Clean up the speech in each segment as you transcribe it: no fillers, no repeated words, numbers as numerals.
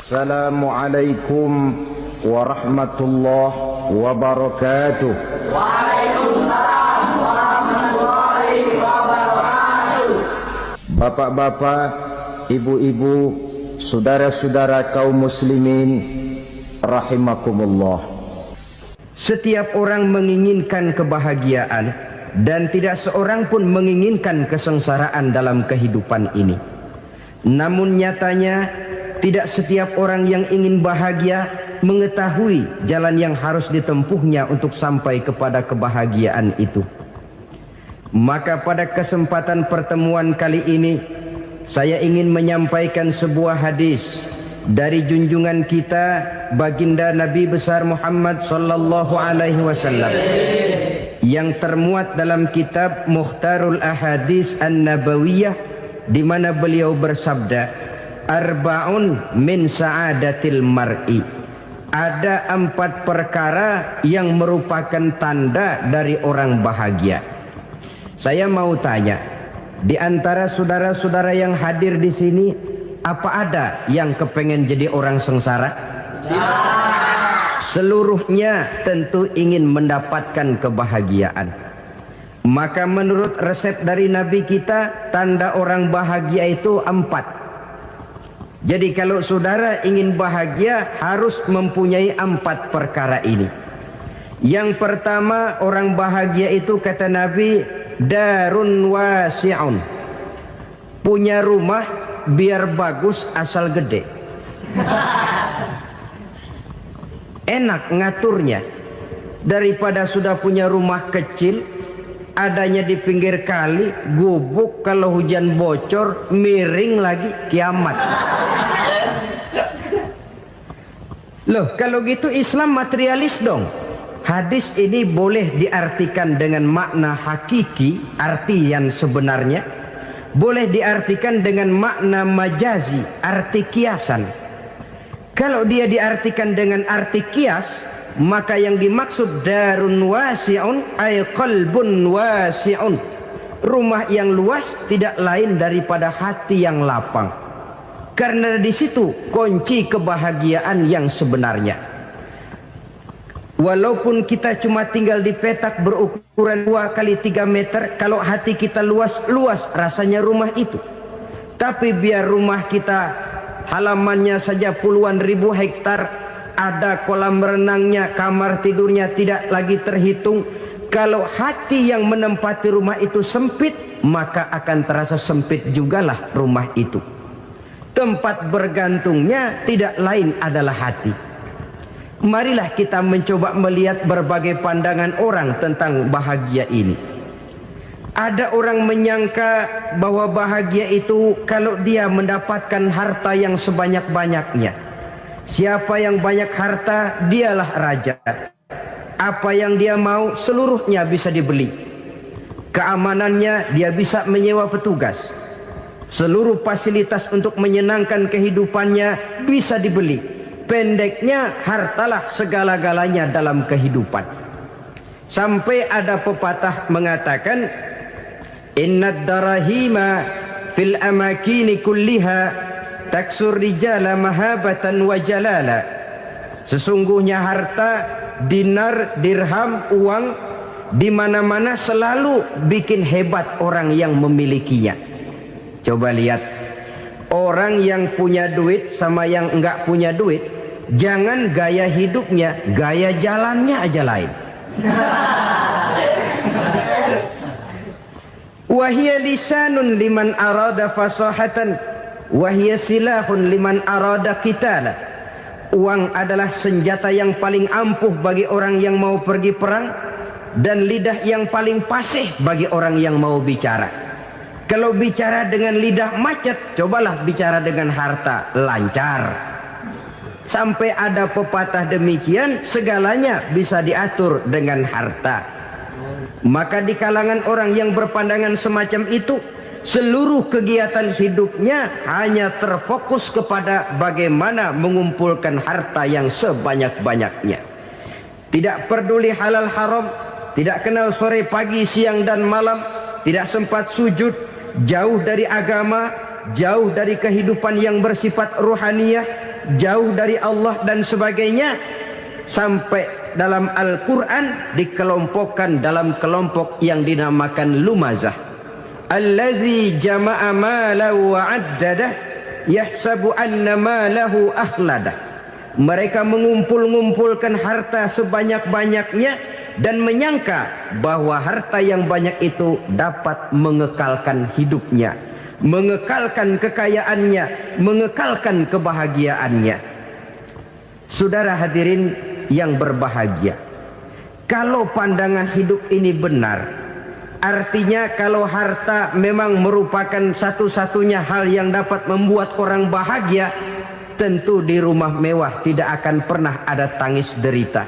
Assalamualaikum warahmatullahi wabarakatuh. Waalaikumsalam warahmatullahi wabarakatuh. Bapak-bapak, ibu-ibu, saudara-saudara kaum muslimin rahimakumullah. Setiap orang menginginkan kebahagiaan dan tidak seorang pun menginginkan kesengsaraan dalam kehidupan ini. Namun nyatanya tidak setiap orang yang ingin bahagia mengetahui jalan yang harus ditempuhnya untuk sampai kepada kebahagiaan itu. Maka pada kesempatan pertemuan kali ini saya ingin menyampaikan sebuah hadis dari junjungan kita baginda Nabi besar Muhammad sallallahu alaihi wasallam yang termuat dalam kitab Mukhtarul Ahadits An-Nabawiyah, di mana beliau bersabda, Arba'un min sa'adatil mar'i. Ada 4 perkara yang merupakan tanda dari orang bahagia. Saya mau tanya, di antara saudara-saudara yang hadir di sini, apa ada yang kepengen jadi orang sengsara? Ya. Seluruhnya tentu ingin mendapatkan kebahagiaan. Maka menurut resep dari Nabi kita, tanda orang bahagia itu 4. Jadi kalau saudara ingin bahagia harus mempunyai 4 perkara ini. Yang pertama, orang bahagia itu kata Nabi, darun wasi'un. Punya rumah biar bagus asal gede. Enak ngaturnya. Daripada sudah punya rumah kecil, adanya di pinggir kali, gubuk, kalau hujan bocor, miring lagi, kiamat. Loh, kalau gitu Islam materialis dong. Hadis ini boleh diartikan dengan makna hakiki, arti yang sebenarnya. Boleh diartikan dengan makna majazi, arti kiasan. Kalau dia diartikan dengan arti kias, maka yang dimaksud darun wasi'un ay qalbun wasi'un. Rumah yang luas tidak lain daripada hati yang lapang. Karena di situ kunci kebahagiaan yang sebenarnya. Walaupun kita cuma tinggal di petak berukuran 2 kali 3 meter, kalau hati kita luas-luas rasanya rumah itu. Tapi biar rumah kita halamannya saja puluhan ribu hektar, ada kolam renangnya, kamar tidurnya tidak lagi terhitung. Kalau hati yang menempati rumah itu sempit, maka akan terasa sempit jugalah rumah itu. Tempat bergantungnya tidak lain adalah hati. Marilah kita mencoba melihat berbagai pandangan orang tentang bahagia ini. Ada orang menyangka bahwa bahagia itu kalau dia mendapatkan harta yang sebanyak-banyaknya. Siapa yang banyak harta, dialah raja. Apa yang dia mau, seluruhnya bisa dibeli. Keamanannya, dia bisa menyewa petugas. Seluruh fasilitas untuk menyenangkan kehidupannya bisa dibeli. Pendeknya, hartalah segala-galanya dalam kehidupan. Sampai ada pepatah mengatakan, Innad darahima fil amakini kulliha taksur rijala mahabatan wa jalala. Sesungguhnya harta, dinar, dirham, uang di mana-mana selalu bikin hebat orang yang memilikinya. Coba lihat, orang yang punya duit sama yang enggak punya duit, jangan gaya hidupnya, gaya jalannya aja lain. Wahia lisanun liman arada fasahatan, wahia silahun liman arada qitala. Uang adalah senjata yang paling ampuh bagi orang yang mau pergi perang, dan lidah yang paling fasih bagi orang yang mau bicara. Kalau bicara dengan lidah macet, cobalah bicara dengan harta, lancar. Sampai ada pepatah demikian, segalanya bisa diatur dengan harta. Maka di kalangan orang yang berpandangan semacam itu, seluruh kegiatan hidupnya hanya terfokus kepada bagaimana mengumpulkan harta yang sebanyak-banyaknya. Tidak peduli halal haram, tidak kenal sore pagi siang dan malam, tidak sempat sujud, jauh dari agama, jauh dari kehidupan yang bersifat ruhaniyah, jauh dari Allah dan sebagainya, sampai dalam Al-Quran dikelompokkan dalam kelompok yang dinamakan lumazah. Allazi jama'a malahu wa 'addadah yahsabu anna malahu akhladah. Mereka mengumpul-ngumpulkan harta sebanyak-banyaknya dan menyangka bahwa harta yang banyak itu dapat mengekalkan hidupnya, mengekalkan kekayaannya, mengekalkan kebahagiaannya. Saudara hadirin yang berbahagia, kalau pandangan hidup ini benar, artinya kalau harta memang merupakan satu-satunya hal yang dapat membuat orang bahagia, tentu di rumah mewah tidak akan pernah ada tangis derita.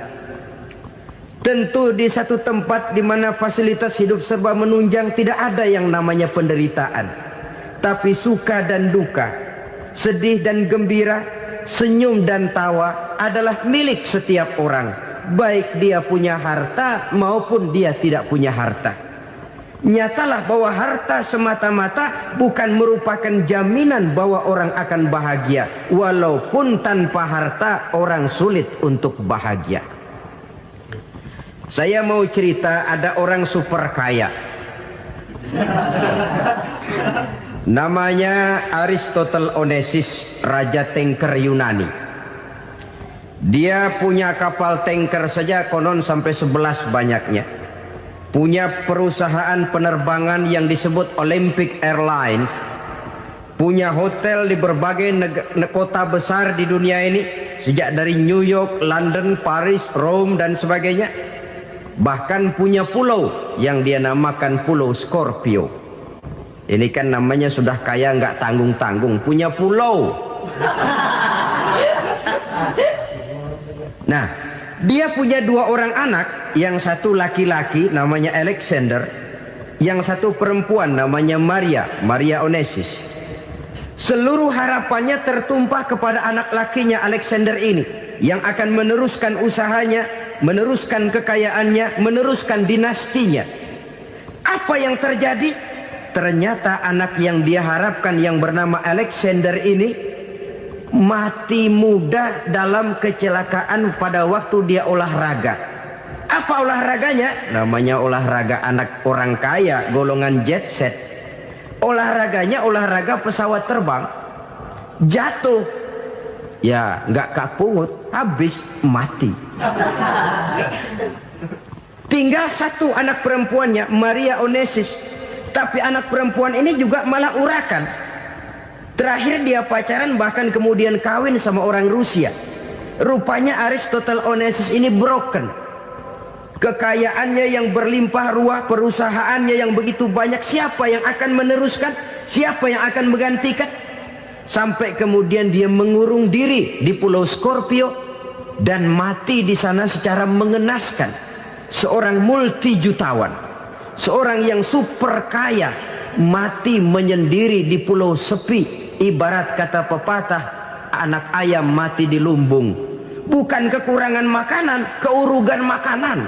Tentu di satu tempat di mana fasilitas hidup serba menunjang tidak ada yang namanya penderitaan. Tapi suka dan duka, sedih dan gembira, senyum dan tawa adalah milik setiap orang, baik dia punya harta maupun dia tidak punya harta. Nyatalah bahwa harta semata-mata bukan merupakan jaminan bahwa orang akan bahagia, walaupun tanpa harta orang sulit untuk bahagia. Saya mau cerita, ada orang super kaya, namanya Aristotle Onesimus, raja tanker Yunani. Dia punya kapal tanker saja konon sampai 11 banyaknya. Punya perusahaan penerbangan yang disebut Olympic Airlines. Punya hotel di berbagai kota besar di dunia ini, sejak dari New York, London, Paris, Rome dan sebagainya. Bahkan punya pulau yang dia namakan Pulau Scorpio. Ini kan namanya sudah kaya nggak tanggung-tanggung, punya pulau. Nah, dia punya 2 orang anak, yang satu laki-laki namanya Alexander, yang satu perempuan namanya Maria Onesimus. Seluruh harapannya tertumpah kepada anak lakinya Alexander ini, yang akan meneruskan usahanya, meneruskan kekayaannya, meneruskan dinastinya. Apa yang terjadi? Ternyata anak yang dia harapkan yang bernama Alexander ini mati muda dalam kecelakaan pada waktu dia olahraga. Apa olahraganya? Namanya olahraga anak orang kaya, golongan jet set. Olahraganya olahraga pesawat terbang. Jatuh, ya nggak kapungut, habis mati. Tinggal satu anak perempuannya, Maria Onesimus. Tapi anak perempuan ini juga malah urakan. Terakhir dia pacaran, bahkan kemudian kawin sama orang Rusia. Rupanya Aristotle Onesimus ini broken. Kekayaannya yang berlimpah ruah, perusahaannya yang begitu banyak, siapa yang akan meneruskan? Siapa yang akan menggantikan? Sampai kemudian dia mengurung diri di Pulau Scorpio dan mati di sana secara mengenaskan. Seorang multi-jutawan, seorang yang super kaya, mati menyendiri di pulau sepi. Ibarat kata pepatah, anak ayam mati di lumbung. Bukan kekurangan makanan, keurugan makanan.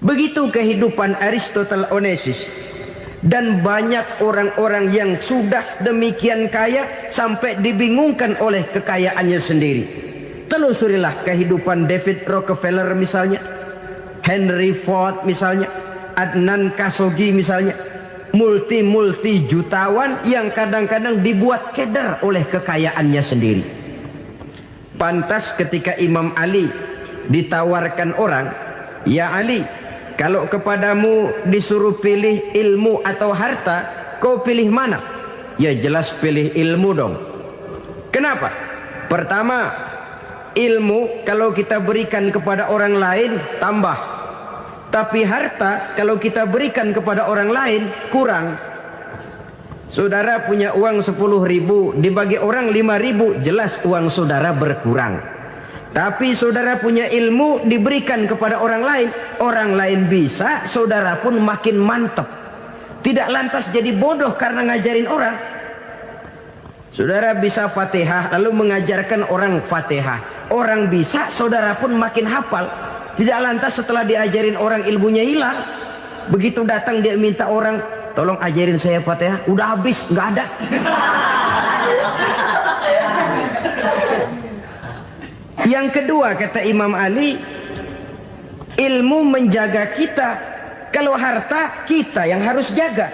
Begitu kehidupan Aristotle Onesimus. Dan banyak orang-orang yang sudah demikian kaya sampai dibingungkan oleh kekayaannya sendiri. Telusurilah kehidupan David Rockefeller misalnya, Henry Ford misalnya, Adnan Khashoggi misalnya. Multi jutawan yang kadang-kadang dibuat keder oleh kekayaannya sendiri. Pantas ketika Imam Ali ditawarkan orang, "Ya Ali, kalau kepadamu disuruh pilih ilmu atau harta, kau pilih mana?" Ya jelas pilih ilmu dong. Kenapa? Pertama, ilmu kalau kita berikan kepada orang lain tambah. Tapi harta kalau kita berikan kepada orang lain kurang. Saudara punya uang 10.000, dibagi orang 5.000, jelas uang saudara berkurang. Tapi saudara punya ilmu, diberikan kepada orang lain bisa, saudara pun makin mantap. Tidak lantas jadi bodoh karena ngajarin orang. Saudara bisa Fatihah lalu mengajarkan orang Fatihah. Orang bisa, saudara pun makin hafal. Tidak lantas setelah diajarin orang ilmunya hilang. Begitu datang dia minta orang, tolong ajarin saya Fatihah, udah habis, nggak ada. Yang kedua kata Imam Ali, ilmu menjaga kita. Kalau harta kita yang harus jaga.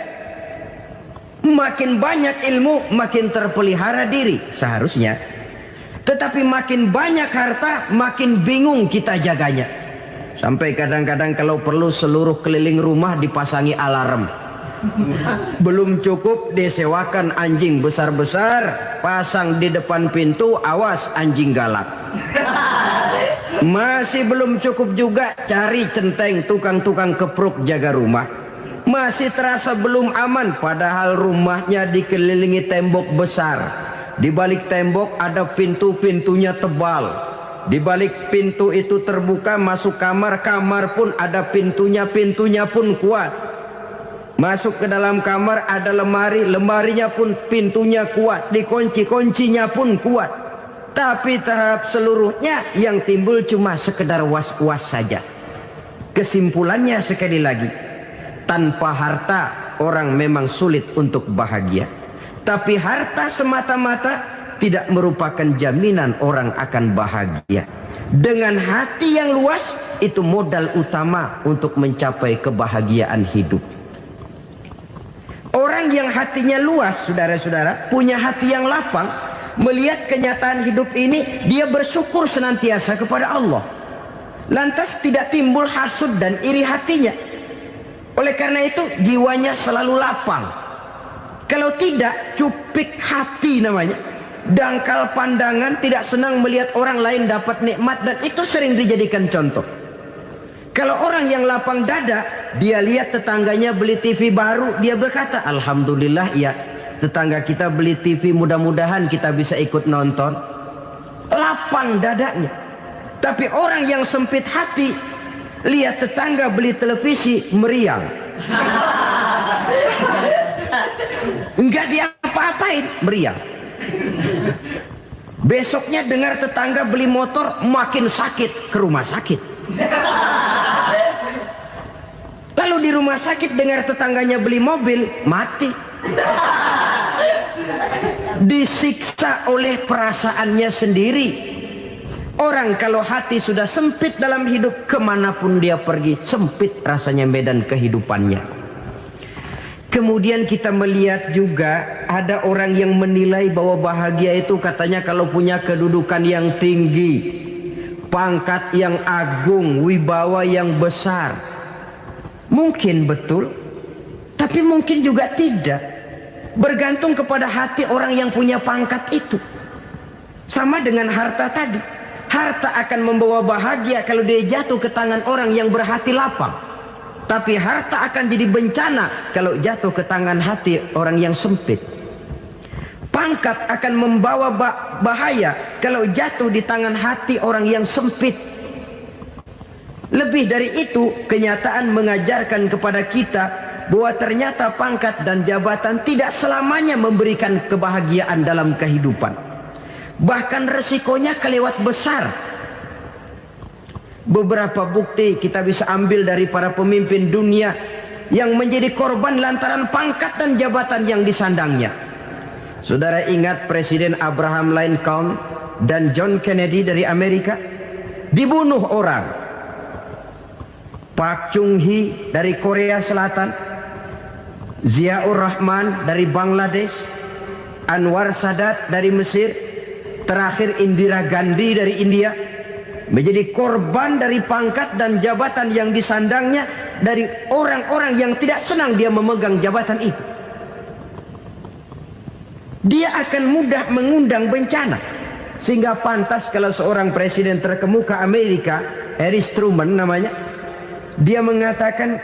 Makin banyak ilmu makin terpelihara diri seharusnya. Tetapi makin banyak harta makin bingung kita jaganya. Sampai kadang-kadang kalau perlu seluruh keliling rumah dipasangi alarm. Belum cukup disewakan anjing besar-besar, pasang di depan pintu, awas anjing galak. Masih belum cukup juga, cari centeng tukang-tukang kepruk jaga rumah. Masih terasa belum aman, padahal rumahnya dikelilingi tembok besar. Di balik tembok ada pintu-pintunya tebal. Di balik pintu itu terbuka masuk kamar, kamar pun ada pintunya, pintunya pun kuat. Masuk ke dalam kamar ada lemari, lemarinya pun pintunya kuat, dikunci, kuncinya pun kuat. Tapi terhadap seluruhnya yang timbul cuma sekedar was-was saja. Kesimpulannya sekali lagi, tanpa harta orang memang sulit untuk bahagia. Tapi harta semata-mata tidak merupakan jaminan orang akan bahagia. Dengan hati yang luas, itu modal utama untuk mencapai kebahagiaan hidup. Orang yang hatinya luas, saudara-saudara, punya hati yang lapang, melihat kenyataan hidup ini, dia bersyukur senantiasa kepada Allah. Lantas tidak timbul hasud dan iri hatinya. Oleh karena itu, jiwanya selalu lapang. Kalau tidak, cupik hati namanya. Dangkal pandangan, tidak senang melihat orang lain dapat nikmat, dan itu sering dijadikan contoh. Kalau orang yang lapang dada, dia lihat tetangganya beli TV baru, dia berkata, alhamdulillah ya, tetangga kita beli TV, mudah-mudahan kita bisa ikut nonton. Lapang dadanya. Tapi orang yang sempit hati, lihat tetangga beli televisi, meriang. Enggak dia apa-apain, meriang. Besoknya dengar tetangga beli motor, makin sakit, ke rumah sakit. Lalu di rumah sakit dengar tetangganya beli mobil, mati. Disiksa oleh perasaannya sendiri. Orang kalau hati sudah sempit dalam hidup, kemanapun dia pergi, sempit rasanya medan kehidupannya. Kemudian kita melihat juga ada orang yang menilai bahwa bahagia itu katanya kalau punya kedudukan yang tinggi, pangkat yang agung, wibawa yang besar. Mungkin betul, tapi mungkin juga tidak. Bergantung kepada hati orang yang punya pangkat itu. Sama dengan harta tadi. Harta akan membawa bahagia kalau dia jatuh ke tangan orang yang berhati lapang. Tapi harta akan jadi bencana kalau jatuh ke tangan hati orang yang sempit. Pangkat akan membawa bahaya kalau jatuh di tangan hati orang yang sempit. Lebih dari itu, kenyataan mengajarkan kepada kita bahwa ternyata pangkat dan jabatan tidak selamanya memberikan kebahagiaan dalam kehidupan. Bahkan resikonya kelewat besar. Beberapa bukti kita bisa ambil dari para pemimpin dunia yang menjadi korban lantaran pangkat dan jabatan yang disandangnya. Saudara ingat Presiden Abraham Lincoln dan John Kennedy dari Amerika? Dibunuh orang. Park Chung-hee dari Korea Selatan, Ziaur Rahman dari Bangladesh, Anwar Sadat dari Mesir, terakhir Indira Gandhi dari India, menjadi korban dari pangkat dan jabatan yang disandangnya dari orang-orang yang tidak senang dia memegang jabatan itu. Dia akan mudah mengundang bencana. Sehingga pantas kalau seorang presiden terkemuka Amerika, Harry Truman namanya, dia mengatakan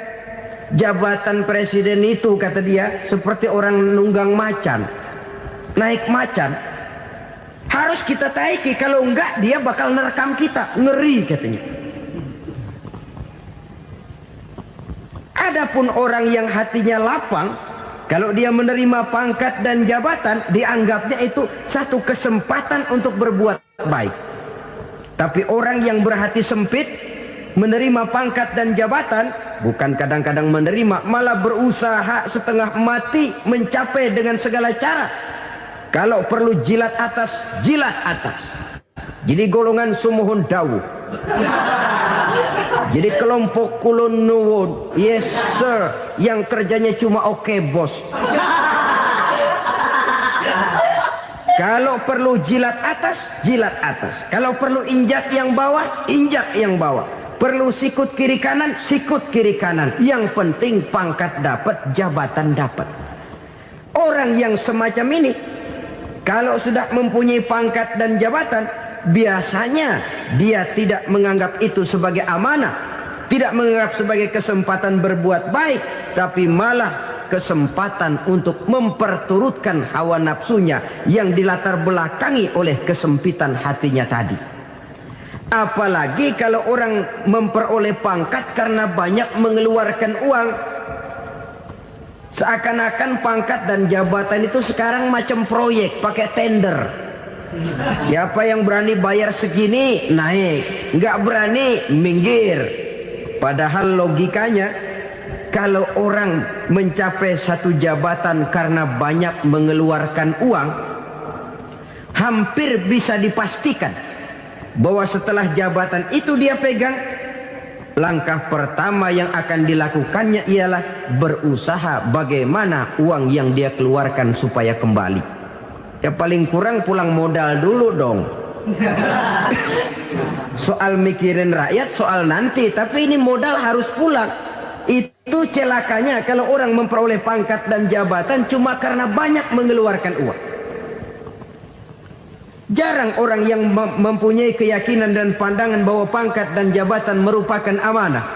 jabatan presiden itu, kata dia, seperti orang nunggang macan, naik macan. Harus kita taiki, kalau enggak dia bakal nerekam kita, ngeri katanya. Adapun orang yang hatinya lapang, kalau dia menerima pangkat dan jabatan, dianggapnya itu satu kesempatan untuk berbuat baik. Tapi orang yang berhati sempit, menerima pangkat dan jabatan, bukan kadang-kadang menerima, malah berusaha setengah mati mencapai dengan segala cara. Kalau perlu jilat atas, jilat atas. Jadi golongan sumuhun dawu. Jadi kelompok kulon nuwun, yes sir, yang kerjanya cuma oke bos. Kalau perlu jilat atas, jilat atas. Kalau perlu injak yang bawah, injak yang bawah. Perlu sikut kiri kanan, sikut kiri kanan. Yang penting pangkat dapat, jabatan dapat. Orang yang semacam ini, kalau sudah mempunyai pangkat dan jabatan, biasanya dia tidak menganggap itu sebagai amanah, tidak menganggap sebagai kesempatan berbuat baik, tapi malah kesempatan untuk memperturutkan hawa nafsunya yang dilatar belakangi oleh kesempitan hatinya tadi. Apalagi kalau orang memperoleh pangkat karena banyak mengeluarkan uang. Seakan-akan pangkat dan jabatan itu sekarang macam proyek, pakai tender. Siapa yang berani bayar segini naik, nggak berani minggir. Padahal logikanya, kalau orang mencapai satu jabatan karena banyak mengeluarkan uang, hampir bisa dipastikan bahwa setelah jabatan itu dia pegang, langkah pertama yang akan dilakukannya ialah berusaha bagaimana uang yang dia keluarkan supaya kembali. Ya paling kurang pulang modal dulu dong. Soal mikirin rakyat soal nanti, tapi ini modal harus pulang. Itu celakanya kalau orang memperoleh pangkat dan jabatan cuma karena banyak mengeluarkan uang. Jarang orang yang mempunyai keyakinan dan pandangan bahwa pangkat dan jabatan merupakan amanah.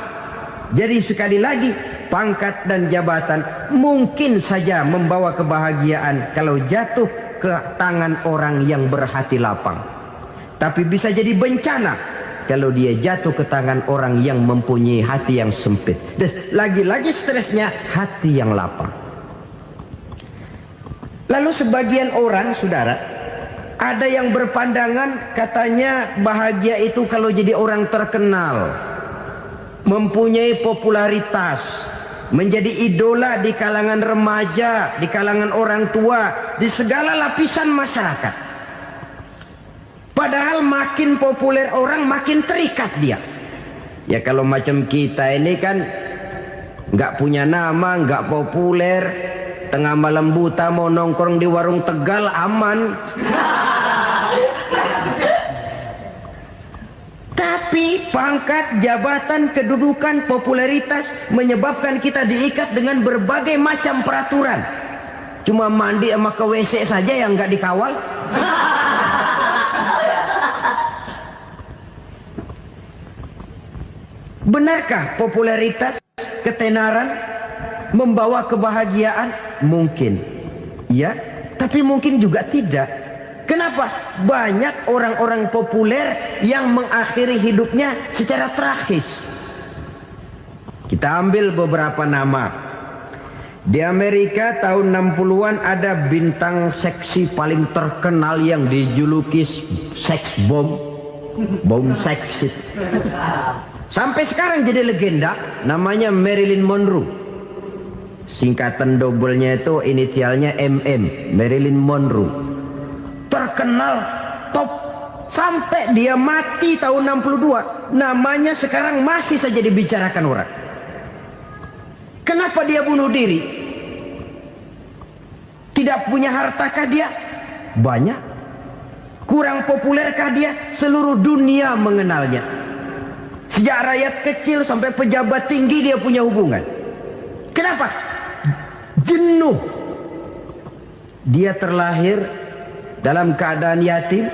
Jadi sekali lagi, pangkat dan jabatan mungkin saja membawa kebahagiaan kalau jatuh ke tangan orang yang berhati lapang. Tapi bisa jadi bencana kalau dia jatuh ke tangan orang yang mempunyai hati yang sempit. Dan lagi-lagi stresnya hati yang lapang. Lalu sebagian orang, saudara, ada yang berpandangan katanya bahagia itu kalau jadi orang terkenal, mempunyai popularitas, menjadi idola di kalangan remaja, di kalangan orang tua, di segala lapisan masyarakat. Padahal makin populer orang makin terikat dia. Ya kalau macam kita ini kan nggak punya nama, nggak populer, tengah malam buta mau nongkrong di warung Tegal aman. Tapi pangkat, jabatan, kedudukan, popularitas menyebabkan kita diikat dengan berbagai macam peraturan. Cuma mandi sama ke WC saja yang nggak dikawal. Benarkah popularitas, ketenaran membawa kebahagiaan? Mungkin. Ya, tapi mungkin juga tidak. Kenapa? Banyak orang-orang populer yang mengakhiri hidupnya secara tragis. Kita ambil beberapa nama. Di Amerika tahun 60-an ada bintang seksi paling terkenal yang dijuluki seks bom. Bom seksi. Sampai sekarang jadi legenda, namanya Marilyn Monroe. Singkatan doublenya itu inisialnya MM, Marilyn Monroe. Terkenal top sampai dia mati tahun 62. Namanya sekarang masih saja dibicarakan orang. Kenapa dia bunuh diri? Tidak punya hartakah dia? Banyak. Kurang populerkah dia? Seluruh dunia mengenalnya. Sejak rakyat kecil sampai pejabat tinggi dia punya hubungan. Kenapa? Jenuh. Dia terlahir dalam keadaan yatim.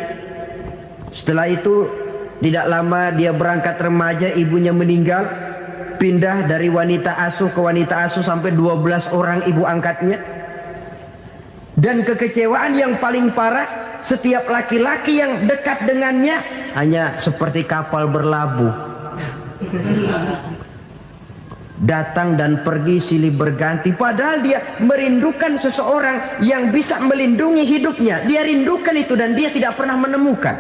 Setelah itu tidak lama dia berangkat remaja, ibunya meninggal. Pindah dari wanita asuh ke wanita asuh sampai 12 orang ibu angkatnya. Dan kekecewaan yang paling parah, setiap laki-laki yang dekat dengannya hanya seperti kapal berlabuh. Datang dan pergi silih berganti. Padahal dia merindukan seseorang yang bisa melindungi hidupnya. Dia rindukan itu dan dia tidak pernah menemukan.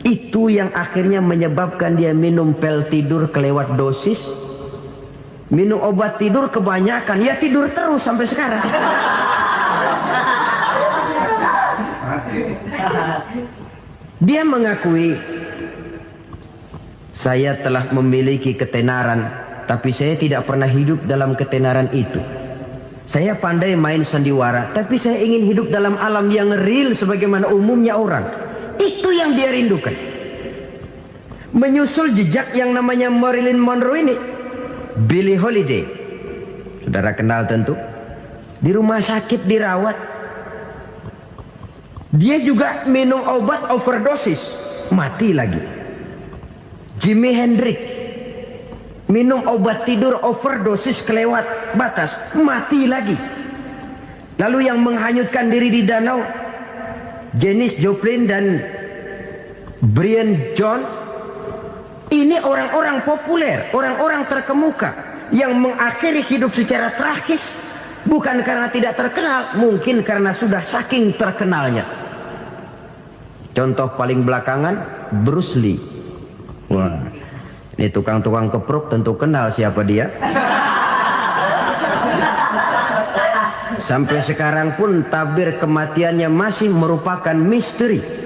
Itu yang akhirnya menyebabkan dia minum pil tidur kelewat dosis. Minum obat tidur kebanyakan, ya tidur terus sampai sekarang. Dia mengakui, saya telah memiliki ketenaran, tapi saya tidak pernah hidup dalam ketenaran itu. Saya pandai main sandiwara, tapi saya ingin hidup dalam alam yang real sebagaimana umumnya orang. Itu yang dia rindukan. Menyusul jejak yang namanya Marilyn Monroe ini, Billie Holiday, saudara kenal tentu, di rumah sakit dirawat. Dia juga minum obat overdosis, mati lagi. Jimi Hendrix minum obat tidur overdosis kelewat batas, mati lagi. Lalu yang menghanyutkan diri di danau, Janis Joplin dan Brian Jones. Ini orang-orang populer, orang-orang terkemuka yang mengakhiri hidup secara tragis, bukan karena tidak terkenal, mungkin karena sudah saking terkenalnya. Contoh paling belakangan, Bruce Lee. Wah, ini tukang-tukang kepruk tentu kenal siapa dia. Sampai sekarang pun tabir kematiannya masih merupakan misteri.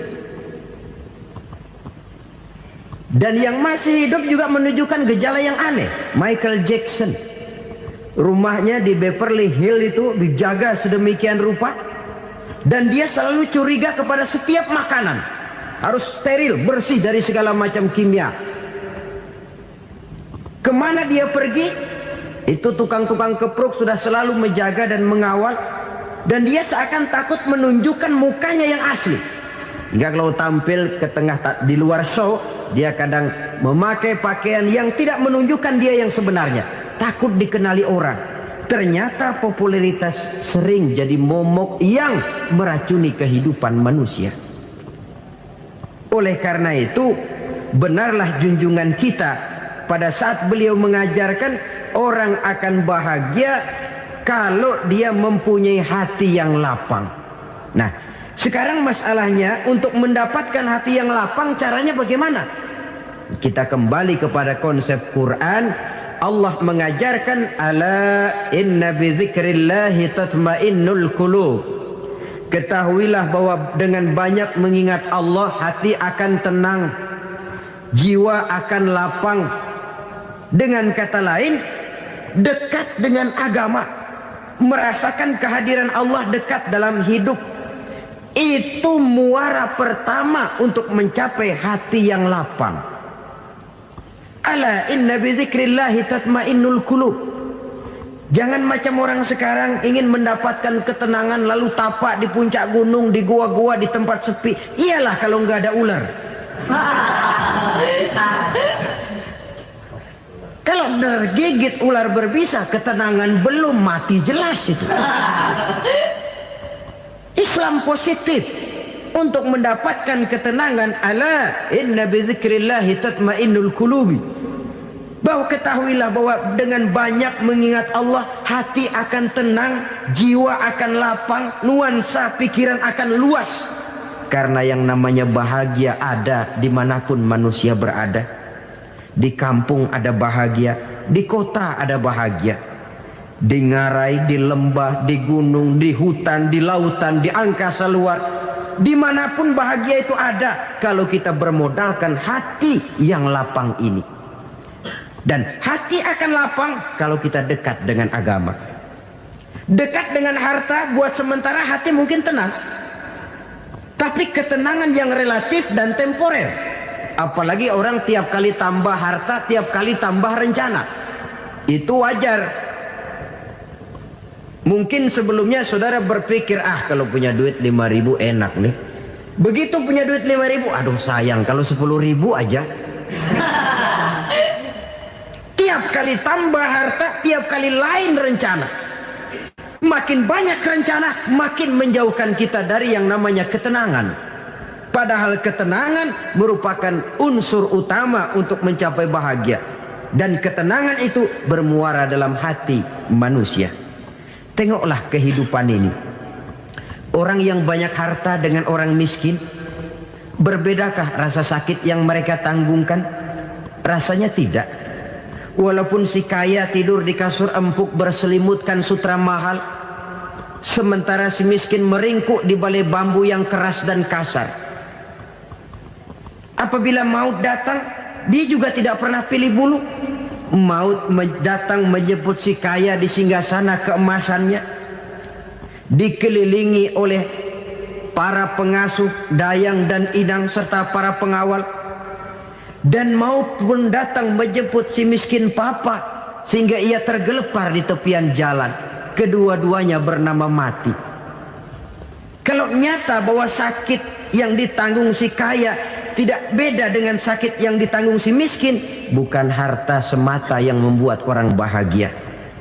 Dan yang masih hidup juga menunjukkan gejala yang aneh. Michael Jackson, rumahnya di Beverly Hills itu dijaga sedemikian rupa, dan dia selalu curiga kepada setiap makanan. Harus steril, bersih dari segala macam kimia. Kemana dia pergi, itu tukang-tukang kepruk sudah selalu menjaga dan mengawal. Dan dia seakan takut menunjukkan mukanya yang asli. Hingga kalau tampil ke tengah di luar show, dia kadang memakai pakaian yang tidak menunjukkan dia yang sebenarnya. Takut dikenali orang. Ternyata popularitas sering jadi momok yang meracuni kehidupan manusia. Oleh karena itu, benarlah junjungan kita pada saat beliau mengajarkan orang akan bahagia kalau dia mempunyai hati yang lapang. Nah, sekarang masalahnya untuk mendapatkan hati yang lapang, caranya bagaimana? Kita kembali kepada konsep Quran. Allah mengajarkan, ala inna bidzikrillahi tatmainnul qulub. Ketahuilah bahwa dengan banyak mengingat Allah, hati akan tenang, jiwa akan lapang. Dengan kata lain, dekat dengan agama, merasakan kehadiran Allah dekat dalam hidup. Itu muara pertama untuk mencapai hati yang lapang. Ala inna bizikrillahi tatmainnul qulub. Jangan macam orang sekarang ingin mendapatkan ketenangan lalu tapak di puncak gunung, di gua-gua, di tempat sepi. Iyalah kalau nggak ada ular. Kalau tergigit ular berbisa, ketenangan belum, mati jelas itu. Islam positif untuk mendapatkan ketenangan. Ala inna bizikrillahi tatmainnul qulubi. Bahwa ketahuilah bahwa dengan banyak mengingat Allah, hati akan tenang, jiwa akan lapang, nuansa pikiran akan luas. Karena yang namanya bahagia ada dimanapun manusia berada. Di kampung ada bahagia, di kota ada bahagia. Di ngarai, di lembah, di gunung, di hutan, di lautan, di angkasa luar, dimanapun bahagia itu ada kalau kita bermodalkan hati yang lapang ini. Dan hati akan lapang kalau kita dekat dengan agama. Dekat dengan harta buat sementara hati mungkin tenang, tapi ketenangan yang relatif dan temporer. Apalagi orang tiap kali tambah harta, tiap kali tambah rencana. Itu wajar. Mungkin sebelumnya saudara berpikir, kalau punya duit 5.000 enak nih. Begitu punya duit 5.000, aduh sayang kalau 10.000 aja. Tiap kali tambah harta, tiap kali lain rencana. Makin banyak rencana, makin menjauhkan kita dari yang namanya ketenangan. Padahal ketenangan merupakan unsur utama untuk mencapai bahagia. Dan ketenangan itu bermuara dalam hati manusia. Tengoklah kehidupan ini. Orang yang banyak harta dengan orang miskin, berbedakah rasa sakit yang mereka tanggungkan? Rasanya tidak. Walaupun si kaya tidur di kasur empuk berselimutkan sutra mahal, sementara si miskin meringkuk di balai bambu yang keras dan kasar. Apabila maut datang, dia juga tidak pernah pilih bulu. Maut datang menjemput si kaya di singgasana keemasannya, dikelilingi oleh para pengasuh, dayang dan inang serta para pengawal. Dan maut pun datang menjemput si miskin papa, sehingga ia tergelepar di tepian jalan. Kedua-duanya bernama mati. Kalau nyata bahwa sakit yang ditanggung si kaya tidak beda dengan sakit yang ditanggung si miskin, bukan harta semata yang membuat orang bahagia.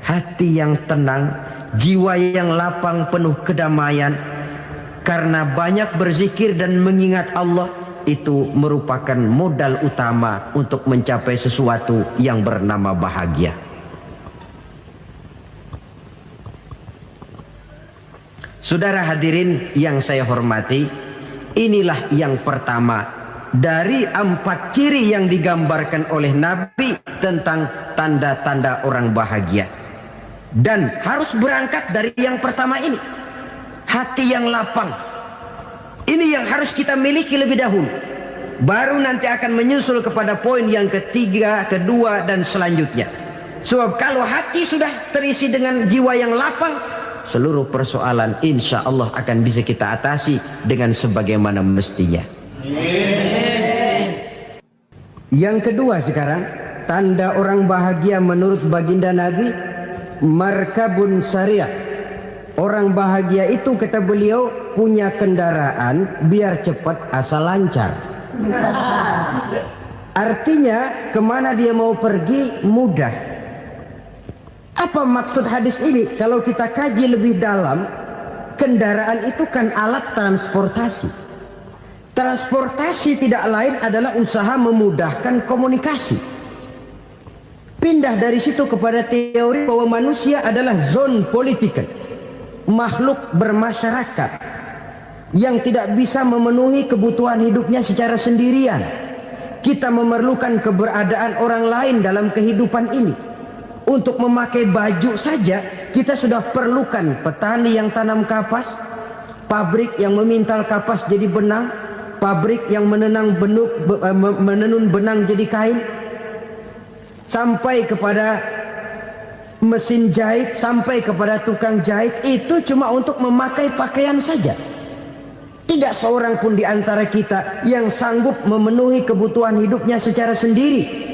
Hati yang tenang, jiwa yang lapang penuh kedamaian karena banyak berzikir dan mengingat Allah, itu merupakan modal utama untuk mencapai sesuatu yang bernama bahagia. Saudara hadirin yang saya hormati, inilah yang pertama dari 4 ciri yang digambarkan oleh Nabi tentang tanda-tanda orang bahagia. Dan harus berangkat dari yang pertama ini, hati yang lapang. Ini yang harus kita miliki lebih dahulu. Baru nanti akan menyusul kepada poin yang ketiga, kedua, dan selanjutnya. Sebab kalau hati sudah terisi dengan jiwa yang lapang, seluruh persoalan insya Allah akan bisa kita atasi dengan sebagaimana mestinya. Yang kedua sekarang, tanda orang bahagia menurut baginda Nabi, markabun syariah. Orang bahagia itu, kata beliau, punya kendaraan biar cepat asal lancar. Artinya kemana dia mau pergi mudah. Apa maksud hadis ini? Kalau kita kaji lebih dalam, kendaraan itu kan alat transportasi. Transportasi tidak lain adalah usaha memudahkan komunikasi. Pindah dari situ kepada teori bahwa manusia adalah zon political, makhluk bermasyarakat yang tidak bisa memenuhi kebutuhan hidupnya secara sendirian. Kita memerlukan keberadaan orang lain dalam kehidupan ini. Untuk memakai baju saja kita sudah perlukan petani yang tanam kapas, pabrik yang memintal kapas jadi benang, pabrik yang menenun benang jadi kain, sampai kepada mesin jahit, sampai kepada tukang jahit. Itu cuma untuk memakai pakaian saja. Tidak seorang pun di antara kita yang sanggup memenuhi kebutuhan hidupnya secara sendiri.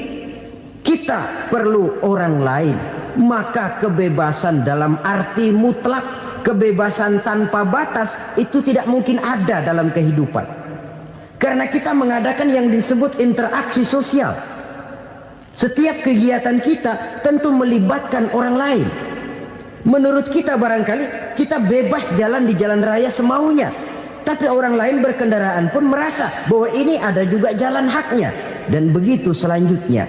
Kita perlu orang lain. Maka kebebasan dalam arti mutlak, kebebasan tanpa batas, itu tidak mungkin ada dalam kehidupan. Karena kita mengadakan yang disebut interaksi sosial. Setiap kegiatan kita tentu melibatkan orang lain. Menurut kita barangkali kita bebas jalan di jalan raya semaunya, tapi orang lain berkendaraan pun merasa bahwa ini ada juga jalan haknya. Dan begitu selanjutnya.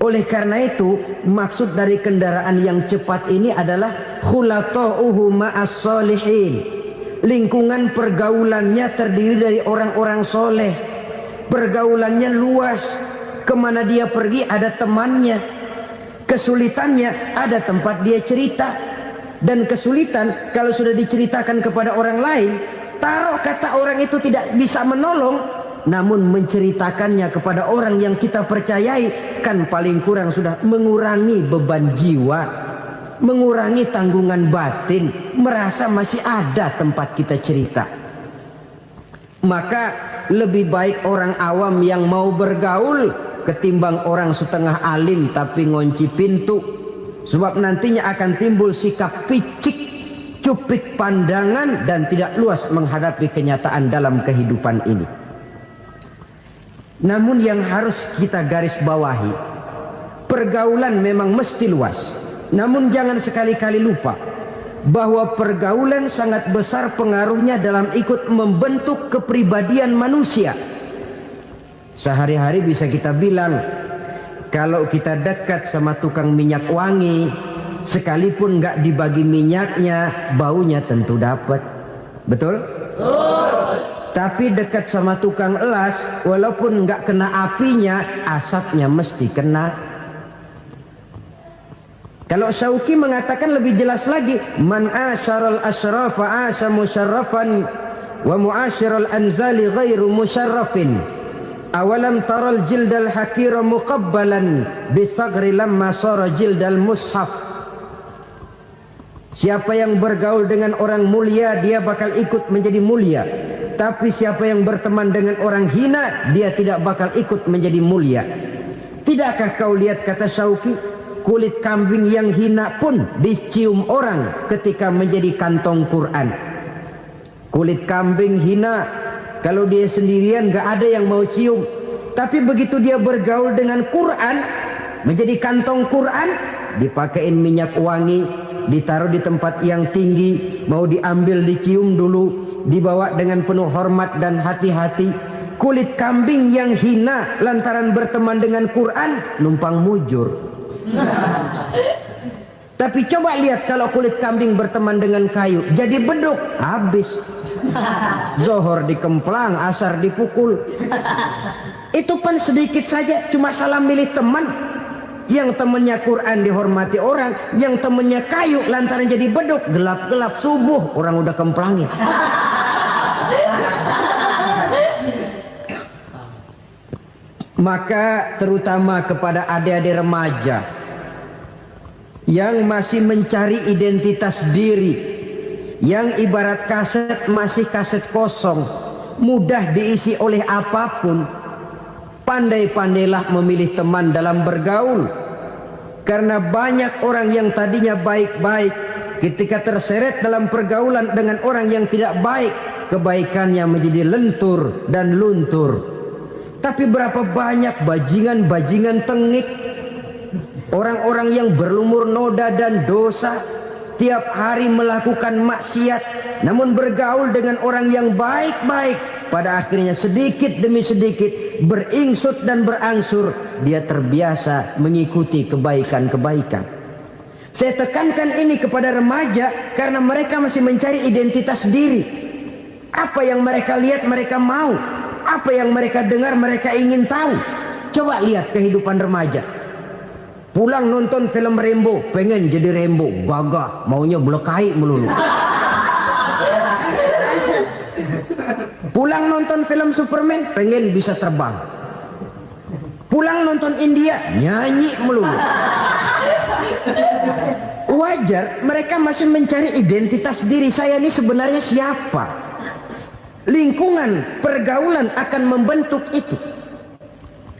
Oleh karena itu, maksud dari kendaraan yang cepat ini adalah khulata'uhu ma'as solihin. Lingkungan pergaulannya terdiri dari orang-orang soleh. Pergaulannya luas. Kemana dia pergi ada temannya. Kesulitannya ada tempat dia cerita. Dan kesulitan kalau sudah diceritakan kepada orang lain, taruh kata orang itu tidak bisa menolong, namun menceritakannya kepada orang yang kita percayai, kan paling kurang sudah mengurangi beban jiwa, mengurangi tanggungan batin, merasa masih ada tempat kita cerita. Maka lebih baik orang awam yang mau bergaul ketimbang orang setengah alim tapi ngunci pintu. Sebab nantinya akan timbul sikap picik, cupik pandangan, dan tidak luas menghadapi kenyataan dalam kehidupan ini. Namun yang harus kita garis bawahi, pergaulan memang mesti luas. Namun jangan sekali-kali lupa bahwa pergaulan sangat besar pengaruhnya dalam ikut membentuk kepribadian manusia. Sehari-hari bisa kita bilang, kalau kita dekat sama tukang minyak wangi, sekalipun nggak dibagi minyaknya, baunya tentu dapat. Betul? Tapi dekat sama tukang elas, walaupun nggak kena apinya, asapnya mesti kena. Kalau Syauqi mengatakan lebih jelas lagi, man asyaral asrafa asya musyarrafan wa muasyiral anzali ghairu musyarrafin. Awalam taral jildal hakira muqabbalan bisagri lamma sara jildal mushaf. Siapa yang bergaul dengan orang mulia, dia bakal ikut menjadi mulia. Tapi siapa yang berteman dengan orang hina, dia tidak bakal ikut menjadi mulia. Tidakkah kau lihat, kata Syauqi, kulit kambing yang hina pun dicium orang ketika menjadi kantong Quran. Kulit kambing hina, kalau dia sendirian gak ada yang mau cium. Tapi begitu dia bergaul dengan Quran, menjadi kantong Quran, dipakein minyak wangi, ditaruh di tempat yang tinggi, mau diambil dicium dulu, dibawa dengan penuh hormat dan hati-hati. Kulit kambing yang hina lantaran berteman dengan Quran, numpang mujur. Tapi coba lihat kalau kulit kambing berteman dengan kayu, jadi beduk, habis. Zohor dikemplang, asar dipukul. Itu pun sedikit saja, cuma salah milih teman. Yang temannya Quran dihormati orang, yang temannya kayu lantaran jadi beduk, gelap-gelap subuh orang udah kemplangin. Maka terutama kepada adik-adik remaja yang masih mencari identitas diri, yang ibarat kaset masih kaset kosong, mudah diisi oleh apapun, pandai-pandailah memilih teman dalam bergaul. Karena banyak orang yang tadinya baik-baik, ketika terseret dalam pergaulan dengan orang yang tidak baik, kebaikannya menjadi lentur dan luntur. Tapi berapa banyak bajingan-bajingan tengik, orang-orang yang berlumur noda dan dosa, tiap hari melakukan maksiat, namun bergaul dengan orang yang baik-baik, pada akhirnya sedikit demi sedikit beringsut dan berangsur dia terbiasa mengikuti kebaikan-kebaikan. Saya tekankan ini kepada remaja karena mereka masih mencari identitas diri. Apa yang mereka lihat mereka mau, apa yang mereka dengar mereka ingin tahu. Coba lihat kehidupan remaja. Pulang nonton film Rambo, pengen jadi Rambo, gagah, maunya belekai melulu. Pulang nonton film Superman, pengen bisa terbang. Pulang nonton India, nyanyi melulu. Wajar, mereka masih mencari identitas diri. Saya ini sebenarnya siapa? Lingkungan, pergaulan akan membentuk itu.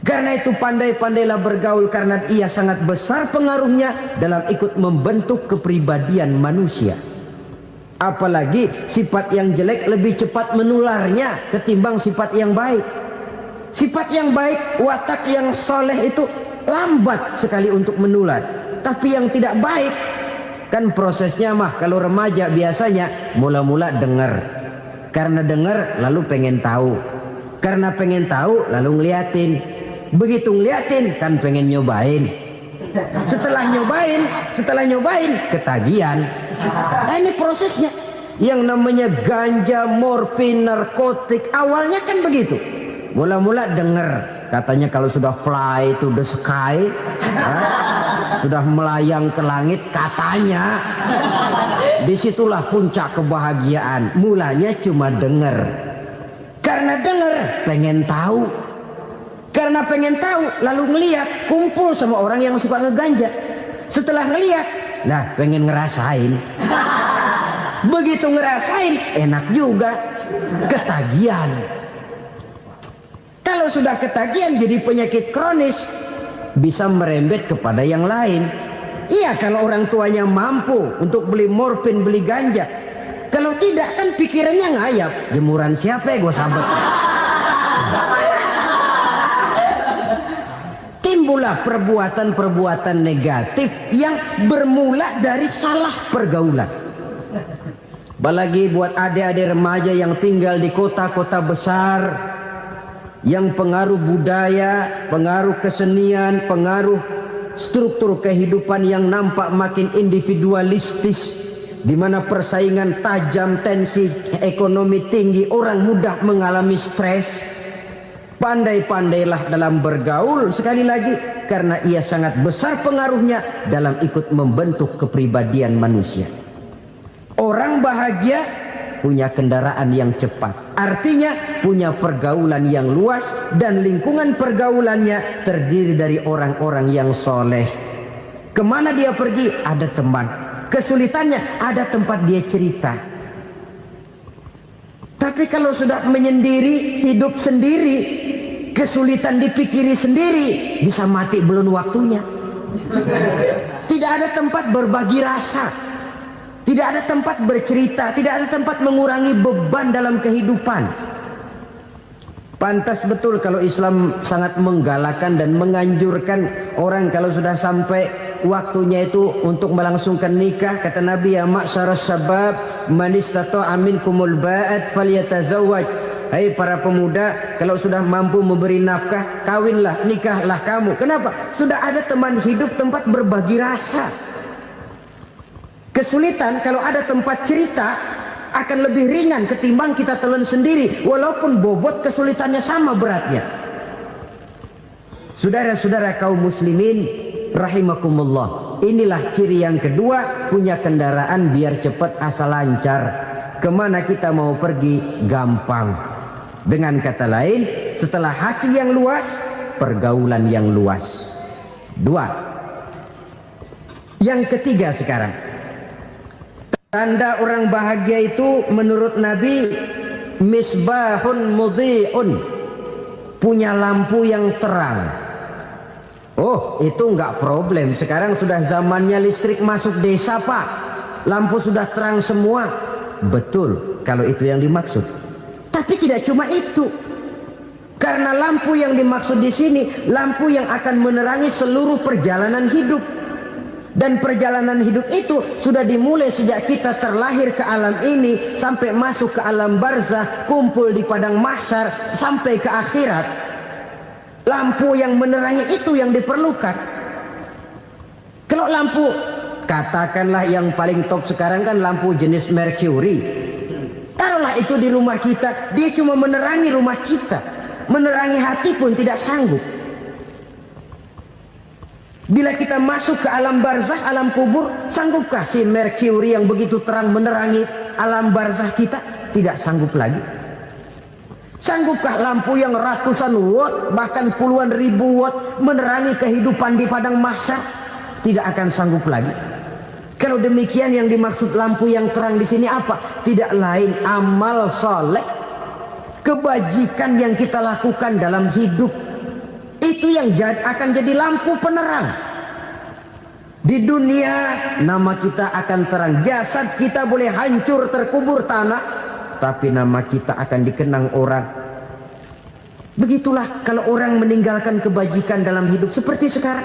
Karena itu pandai-pandailah bergaul, karena ia sangat besar pengaruhnya dalam ikut membentuk kepribadian manusia. Apalagi sifat yang jelek lebih cepat menularnya ketimbang sifat yang baik. Sifat yang baik, watak yang soleh itu lambat sekali untuk menular. Tapi yang tidak baik, kan prosesnya mah kalau remaja biasanya mula-mula dengar. Karena dengar lalu pengen tahu. Karena pengen tahu lalu ngeliatin. Begitu ngeliatin kan pengen nyobain. Setelah nyobain ketagihan. Nah, ini prosesnya. Yang namanya ganja, morfin, narkotik, awalnya kan begitu. Mula-mula dengar, katanya kalau sudah fly to the sky, sudah melayang ke langit, katanya disitulah puncak kebahagiaan. Mulanya cuma dengar. Karena dengar pengen tahu. Karena pengen tahu lalu ngeliat, kumpul sama orang yang suka ngeganja. Setelah ngeliat, nah pengen ngerasain. Begitu ngerasain enak juga, ketagihan. Kalau sudah ketagihan jadi penyakit kronis, bisa merembet kepada yang lain. Iya, kalau orang tuanya mampu untuk beli morfin, beli ganja. Kalau tidak kan pikirannya ngayap, jemuran siapa ya gue sabet. Timbullah perbuatan-perbuatan negatif yang bermula dari salah pergaulan. Apalagi buat adik-adik remaja yang tinggal di kota-kota besar, yang pengaruh budaya, pengaruh kesenian, pengaruh struktur kehidupan yang nampak makin individualistis, di mana persaingan tajam, tensi ekonomi tinggi, orang mudah mengalami stres. Pandai-pandailah dalam bergaul. Sekali lagi, karena ia sangat besar pengaruhnya dalam ikut membentuk kepribadian manusia. Orang bahagia punya kendaraan yang cepat, artinya punya pergaulan yang luas dan lingkungan pergaulannya terdiri dari orang-orang yang soleh. Kemana dia pergi ada teman, kesulitannya ada tempat dia cerita. Tapi kalau sudah menyendiri, hidup sendiri, kesulitan dipikiri sendiri, bisa mati belum waktunya. Tidak ada tempat berbagi rasa, tidak ada tempat bercerita, tidak ada tempat mengurangi beban dalam kehidupan. Pantas betul kalau Islam sangat menggalakkan dan menganjurkan orang kalau sudah sampai waktunya itu untuk melangsungkan nikah. Kata Nabi, ya ma'syaras syabab man istata'a minkumul ba'at falyatazawwaj. Hai para pemuda, kalau sudah mampu memberi nafkah, kawinlah, nikahlah kamu. Kenapa? Sudah ada teman hidup, tempat berbagi rasa. Kesulitan kalau ada tempat cerita akan lebih ringan ketimbang kita telan sendiri, walaupun bobot kesulitannya sama beratnya. Saudara-saudara kaum muslimin rahimakumullah, inilah ciri yang kedua, punya kendaraan biar cepat asal lancar. Kemana kita mau pergi gampang. Dengan kata lain, setelah hati yang luas, pergaulan yang luas. Dua. Yang ketiga sekarang, tanda orang bahagia itu menurut Nabi, misbahun mudhi'un, punya lampu yang terang. Oh, itu enggak problem. Sekarang sudah zamannya listrik masuk desa, Pak. Lampu sudah terang semua. Betul, kalau itu yang dimaksud. Tapi tidak cuma itu. Karena lampu yang dimaksud di sini, lampu yang akan menerangi seluruh perjalanan hidup. Dan perjalanan hidup itu sudah dimulai sejak kita terlahir ke alam ini sampai masuk ke alam barzah, kumpul di padang mahsyar sampai ke akhirat. Lampu yang menerangi itu yang diperlukan. Kalau lampu, katakanlah yang paling top sekarang kan lampu jenis Mercury. Taruhlah itu di rumah kita, dia cuma menerangi rumah kita, menerangi hati pun tidak sanggup. Bila kita masuk ke alam barzah, alam kubur, sanggupkah si Mercury yang begitu terang menerangi alam barzah kita? Tidak sanggup lagi. Sanggupkah lampu yang ratusan watt, bahkan puluhan ribu watt menerangi kehidupan di padang mahsyar? Tidak akan sanggup lagi. Kalau demikian, yang dimaksud lampu yang terang di sini apa? Tidak lain amal soleh, kebajikan yang kita lakukan dalam hidup. Itu yang akan jadi lampu penerang. Di dunia nama kita akan terang. Jasad kita boleh hancur terkubur tanah, tapi nama kita akan dikenang orang. Begitulah kalau orang meninggalkan kebajikan dalam hidup seperti sekarang.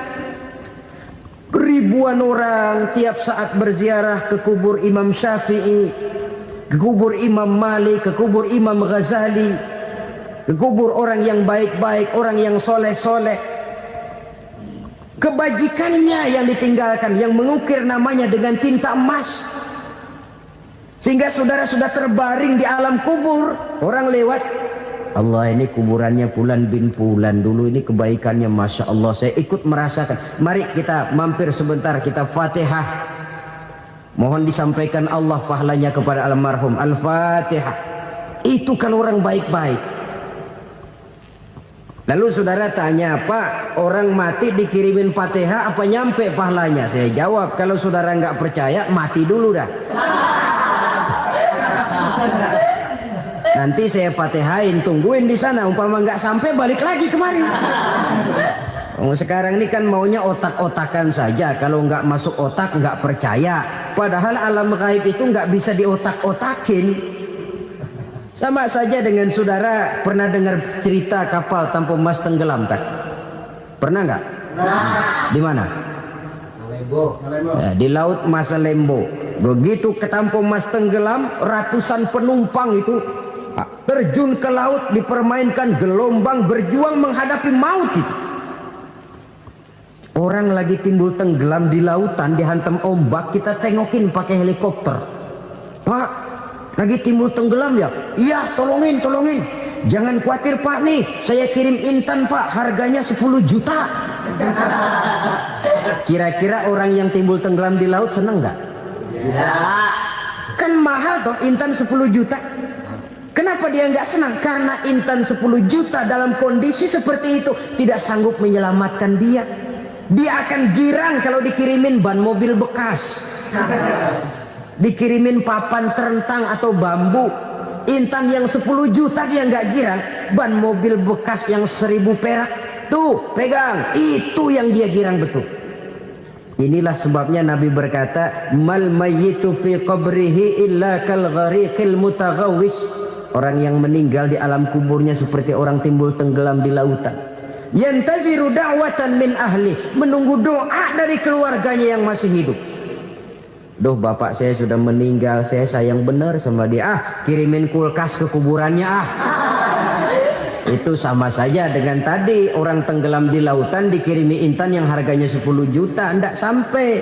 Ribuan orang tiap saat berziarah ke kubur Imam Syafi'i, ke kubur Imam Malik, ke kubur Imam Ghazali, ke kubur orang yang baik-baik, orang yang soleh-soleh. Kebajikannya yang ditinggalkan, yang mengukir namanya dengan tinta emas. Sehingga saudara sudah terbaring di alam kubur, orang lewat, Allah, ini kuburannya Fulan bin Fulan, dulu ini kebaikannya Masya Allah, saya ikut merasakan. Mari kita mampir sebentar, kita Fatihah. Mohon disampaikan Allah pahalanya kepada almarhum. Al-Fatihah. Itu kalau orang baik-baik. Lalu saudara tanya, Pak, orang mati dikirimin Fatihah apa nyampe pahalanya? Saya jawab, kalau saudara nggak percaya, mati dulu dah. Nanti saya Fatihain, tungguin di sana. Umpama nggak sampai, balik lagi kemari. Sekarang ini kan maunya otak-otakan saja. Kalau nggak masuk otak, nggak percaya. Padahal alam gaib itu nggak bisa diotak-otakin. Sama saja dengan saudara pernah dengar cerita kapal tanpa emas tenggelam kan? Pernah nggak? Di mana? Ya, di laut Masalembo. Begitu ke tanpa emas tenggelam, ratusan penumpang itu terjun ke laut, dipermainkan gelombang, berjuang menghadapi maut itu. Orang lagi timbul tenggelam di lautan, dihantam ombak, kita tengokin pakai helikopter. Pak, lagi timbul tenggelam ya? Iya, tolongin, tolongin. Jangan khawatir Pak nih, saya kirim intan Pak, harganya 10 juta. Kira-kira orang yang timbul tenggelam di laut seneng nggak? Tidak. Kan mahal toh intan 10 juta. Kenapa dia nggak senang? Karena intan 10 juta dalam kondisi seperti itu tidak sanggup menyelamatkan dia. Dia akan girang kalau dikirimin ban mobil bekas, dikirimin papan terentang atau bambu. Intan yang 10 juta dia nggak girang. Ban mobil bekas yang 1000 perak, tuh pegang, itu yang dia girang betul. Inilah sebabnya Nabi berkata, mal mayyitu fi qabrihi illa kal ghariqil mutaghawwis. Orang yang meninggal di alam kuburnya seperti orang timbul tenggelam di lautan. Yantaziru da'watan min ahli, menunggu doa dari keluarganya yang masih hidup. Duh, bapak saya sudah meninggal, saya sayang benar sama dia. Kirimin kulkas ke kuburannya Itu sama saja dengan tadi orang tenggelam di lautan dikirimi intan yang harganya 10 juta, ndak sampai.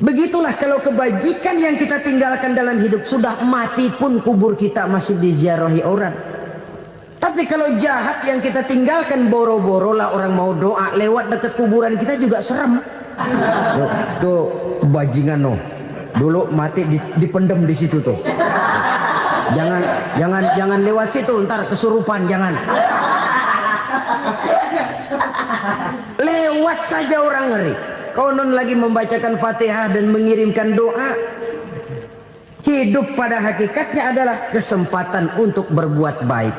Begitulah kalau kebajikan yang kita tinggalkan dalam hidup, sudah mati pun kubur kita masih diziarahi orang. Tapi kalau jahat yang kita tinggalkan, boro-boro lah orang mau doa lewat dekat kuburan kita juga serem. Tuh bajingan no, dulu mati dipendem di situ tuh. Jangan lewat situ, ntar kesurupan, jangan. Lewat saja orang ngeri. Konon lagi membacakan Fatihah dan mengirimkan doa. Hidup pada hakikatnya adalah kesempatan untuk berbuat baik.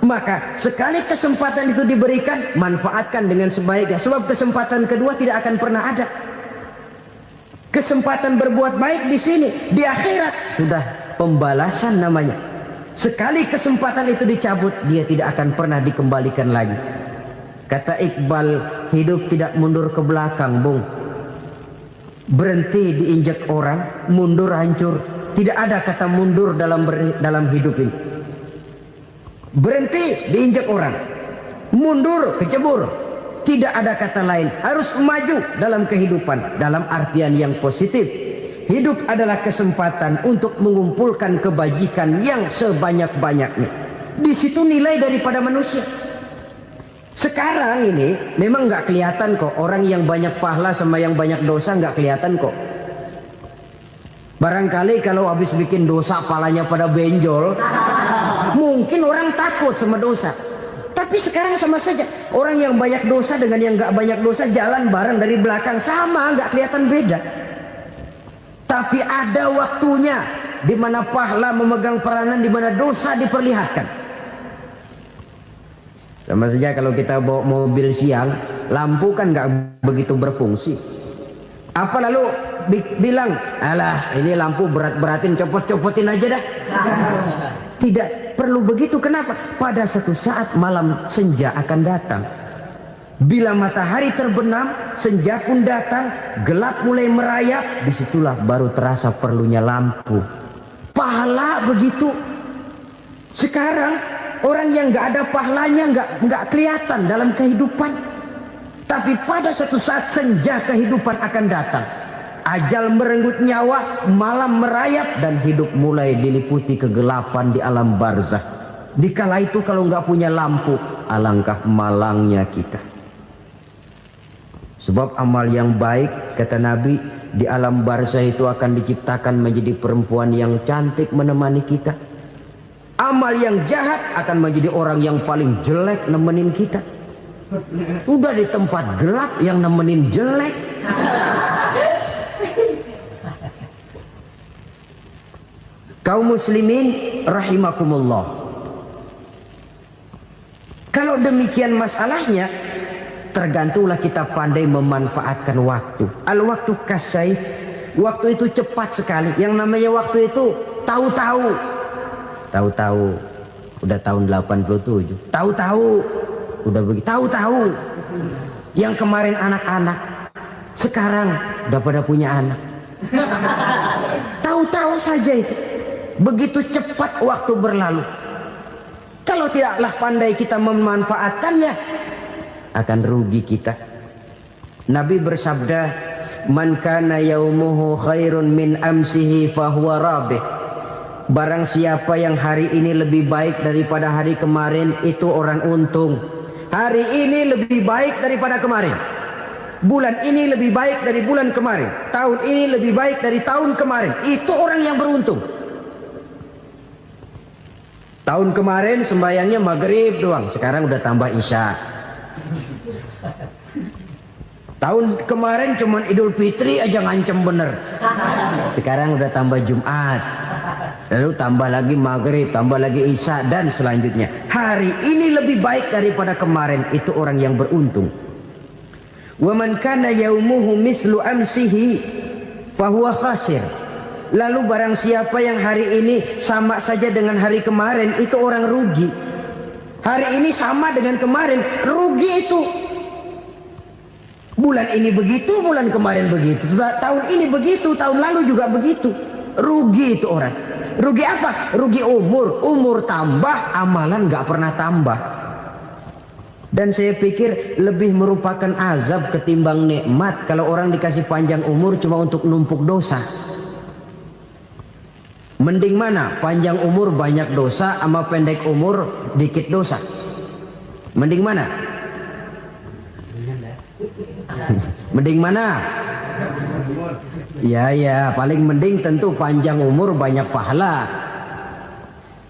Maka sekali kesempatan itu diberikan, manfaatkan dengan sebaiknya. Sebab kesempatan kedua tidak akan pernah ada. Kesempatan berbuat baik di sini, di akhirat sudah pembalasan namanya. Sekali kesempatan itu dicabut, dia tidak akan pernah dikembalikan lagi. Kata Iqbal, hidup tidak mundur ke belakang, Bung. Berhenti diinjak orang, mundur hancur. Tidak ada kata mundur dalam hidup ini. Berhenti diinjak orang, mundur kecebur. Tidak ada kata lain. Harus maju dalam kehidupan, dalam artian yang positif. Hidup adalah kesempatan untuk mengumpulkan kebajikan yang sebanyak-banyaknya. Di situ nilai daripada manusia. Sekarang ini memang nggak kelihatan kok, orang yang banyak pahala sama yang banyak dosa nggak kelihatan kok. Barangkali kalau habis bikin dosa palanya pada benjol, mungkin orang takut sama dosa. Tapi sekarang sama saja, orang yang banyak dosa dengan yang nggak banyak dosa jalan bareng dari belakang, sama, nggak kelihatan beda. Tapi ada waktunya di mana pahala memegang peranan, di mana dosa diperlihatkan. Sama saja kalau kita bawa mobil siang, lampu kan nggak begitu berfungsi. Apa lalu bilang, alah ini lampu berat-beratin, copot-copotin aja dah. Tidak perlu begitu. Kenapa? Pada satu saat malam senja akan datang. Bila matahari terbenam, senja pun datang, gelap mulai merayap, disitulah baru terasa perlunya lampu. Pahala begitu. Sekarang orang yang nggak ada pahalanya nggak kelihatan dalam kehidupan. Tapi pada satu saat senja kehidupan akan datang. Ajal merenggut nyawa, malam merayap, dan hidup mulai diliputi kegelapan di alam barzah. Dikala itu kalau nggak punya lampu, alangkah malangnya kita. Sebab amal yang baik, kata Nabi, di alam barzah itu akan diciptakan menjadi perempuan yang cantik menemani kita. Amal yang jahat akan menjadi orang yang paling jelek nemenin kita. Sudah di tempat gelap yang nemenin jelek. Kaum muslimin rahimakumullah. Kalau demikian masalahnya, tergantunglah kita pandai memanfaatkan waktu. Al-waktu kasaif. Waktu itu cepat sekali. Yang namanya waktu itu tahu-tahu. Tahu-tahu udah tahun 87. Tahu-tahu udah begitu. Tahu-tahu yang kemarin anak-anak sekarang udah pada punya anak. Tahu-tahu saja itu. Begitu cepat waktu berlalu. Kalau tidaklah pandai kita memanfaatkannya, akan rugi kita. Nabi bersabda, "Man kana yaumuhu khairun min amsihi fahuwa rabih." Barang siapa yang hari ini lebih baik daripada hari kemarin, itu orang untung. Hari ini lebih baik daripada kemarin. Bulan ini lebih baik dari bulan kemarin. Tahun ini lebih baik dari tahun kemarin. Itu orang yang beruntung. Tahun kemarin sembahyangnya maghrib doang, sekarang udah tambah isya. Tahun kemarin cuman Idul Fitri aja ngancem bener, sekarang udah tambah Jumat, lalu tambah lagi maghrib, tambah lagi isya, dan selanjutnya. Hari ini lebih baik daripada kemarin. Itu orang yang beruntung. Wa man kana yaumuhu mithlu amsihi fahuwa khasir. Lalu barang siapa yang hari ini sama saja dengan hari kemarin, itu orang rugi. Hari ini sama dengan kemarin, rugi itu. Bulan ini begitu, bulan kemarin begitu, tahun ini begitu, tahun lalu juga begitu. Rugi itu orang. Rugi apa? Rugi umur. Umur tambah, amalan gak pernah tambah. Dan saya pikir lebih merupakan azab ketimbang nikmat kalau orang dikasih panjang umur cuma untuk numpuk dosa. Mending mana? Panjang umur banyak dosa sama pendek umur dikit dosa? Mending mana? Mending mana? Ya, paling mending tentu panjang umur banyak pahala.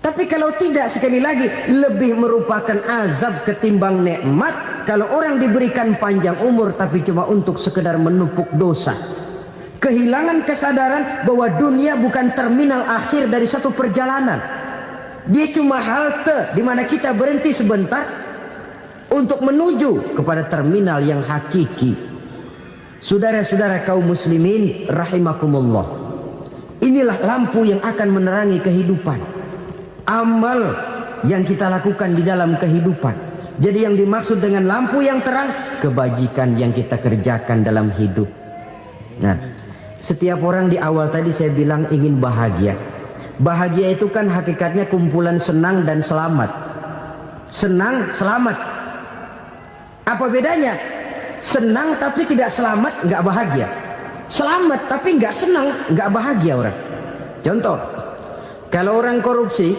Tapi kalau tidak, sekali lagi, lebih merupakan azab ketimbang nikmat kalau orang diberikan panjang umur tapi cuma untuk sekedar menumpuk dosa. Kehilangan kesadaran bahwa dunia bukan terminal akhir dari satu perjalanan. Dia cuma halte di mana kita berhenti sebentar untuk menuju kepada terminal yang hakiki. Saudara-saudara kaum muslimin rahimakumullah, inilah lampu yang akan menerangi kehidupan. Amal yang kita lakukan di dalam kehidupan. Jadi yang dimaksud dengan lampu yang terang, kebajikan yang kita kerjakan dalam hidup. Nah, setiap orang di awal tadi saya bilang ingin bahagia. Bahagia itu kan hakikatnya kumpulan senang dan selamat. Senang, selamat. Apa bedanya? Senang tapi tidak selamat, nggak bahagia. Selamat tapi nggak senang, nggak bahagia orang. Contoh, kalau orang korupsi,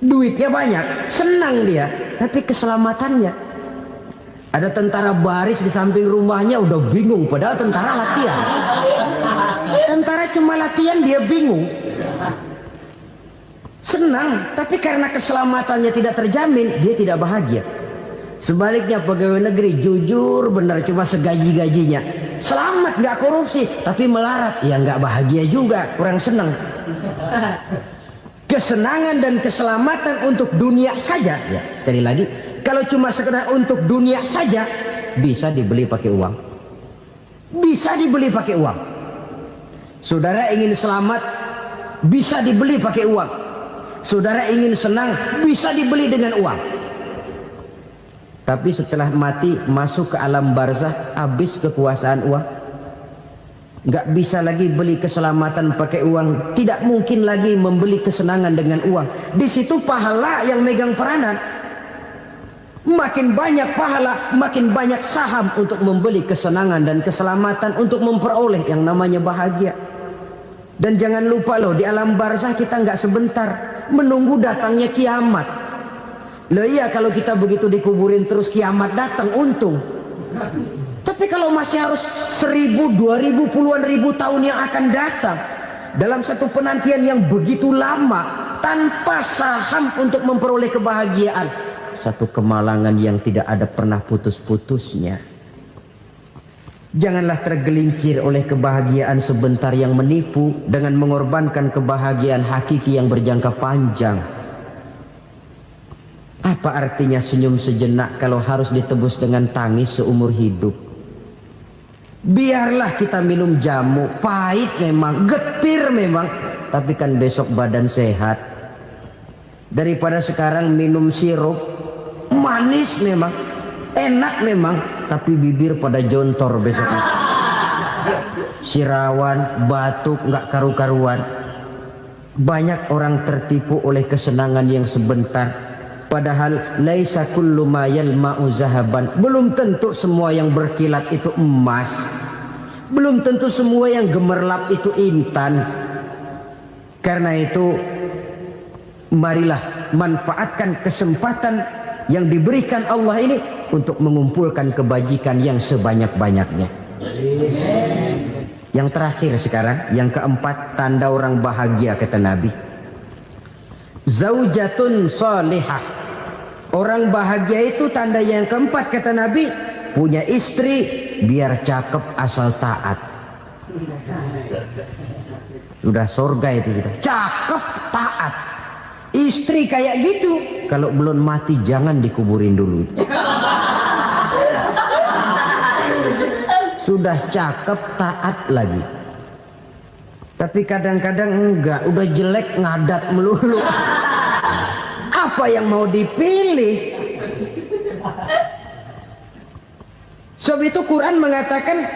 duitnya banyak, senang dia, tapi keselamatannya. Ada tentara baris di samping rumahnya udah bingung, padahal tentara latihan. Tentara cuma latihan, dia bingung. Senang, tapi karena keselamatannya tidak terjamin, dia tidak bahagia. Sebaliknya pegawai negeri jujur benar, cuma segaji-gajinya, selamat nggak korupsi, tapi melarat, ya nggak bahagia juga, kurang senang. Kesenangan dan keselamatan untuk dunia saja, ya sekali lagi, kalau cuma sekedar untuk dunia saja, bisa dibeli pakai uang. Bisa dibeli pakai uang. Saudara ingin selamat, bisa dibeli pakai uang. Saudara ingin senang, bisa dibeli dengan uang. Tapi setelah mati masuk ke alam barzah, habis kekuasaan uang. Nggak bisa lagi beli keselamatan pakai uang. Tidak mungkin lagi membeli kesenangan dengan uang. Di situ pahala yang megang peranan. Makin banyak pahala, makin banyak saham untuk membeli kesenangan dan keselamatan, untuk memperoleh yang namanya bahagia. Dan jangan lupa loh, di alam barzah kita nggak sebentar, menunggu datangnya kiamat. Loh iya, kalau kita begitu dikuburin terus kiamat datang, untung. Tapi kalau masih harus 1000, 2000, puluhan ribu tahun yang akan datang, dalam satu penantian yang begitu lama, tanpa saham untuk memperoleh kebahagiaan, satu kemalangan yang tidak ada pernah putus-putusnya. Janganlah tergelincir oleh kebahagiaan sebentar yang menipu dengan mengorbankan kebahagiaan hakiki yang berjangka panjang. Apa artinya senyum sejenak kalau harus ditebus dengan tangis seumur hidup? Biarlah kita minum jamu, pahit memang, getir memang, tapi kan besok badan sehat. Daripada sekarang minum sirup, manis memang, enak memang, tapi bibir pada jontor besoknya. Sirawan, batuk, nggak karu-karuan. Banyak orang tertipu oleh kesenangan yang sebentar. Padahal laisa kullu ma yalma'u zahaban. Belum tentu semua yang berkilat itu emas. Belum tentu semua yang gemerlap itu intan. Karena itu marilah manfaatkan kesempatan yang diberikan Allah ini untuk mengumpulkan kebajikan yang sebanyak-banyaknya. Yang terakhir sekarang, yang keempat, tanda orang bahagia kata Nabi. Zaujatun salihah. Orang bahagia itu tanda yang keempat kata Nabi, punya istri biar cakep asal taat. Sudah surga itu kita. Cakep taat. Istri kayak gitu, kalau belum mati jangan dikuburin dulu. Sudah cakep taat lagi. Tapi kadang-kadang enggak, udah jelek ngadat melulu. Apa yang mau dipilih? Sebab itu Quran mengatakan